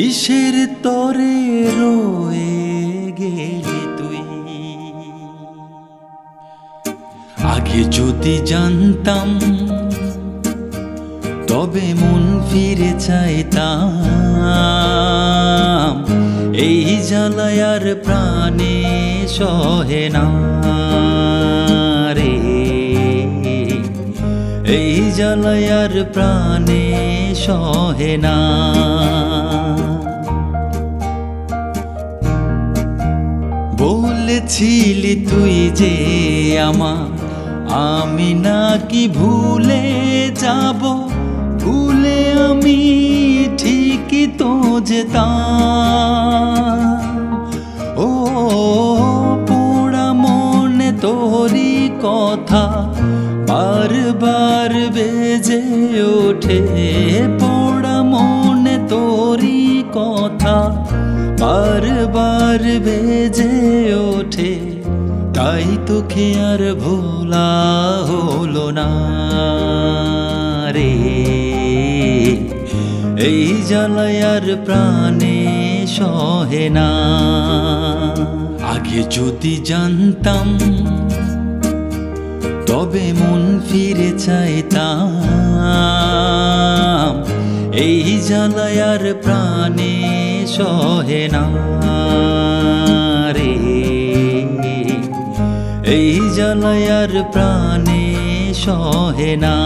কিসের তরে রয়ে গেলি তুই? আগে যদি জানতাম তবে মন ফিরে চাইতাম। এই জ্বালায় আর প্রাণে সহে না রে, এই জ্বালায় আর প্রাণে সহে না। বলেছিলি তুই যে আমি নাকি ভুলে যাব, ভুলে আমি ঠিকই তো যেতাম। ও পোড়া মনে তোরি কথা বারবার বেজে ওঠে, পোড়া মনে তোরি কথা বারবার বেজে ওঠে। তাই তোকে আর ভোলা হলো না রে, এই জ্বালায় আর প্রাণে সহে না। আগে যদি জানতাম তবে মন ফিরে চাইতাম। এই জ্বালায় আর প্রাণে সহে না রে, এই জ্বালায় আর প্রাণে সহে না।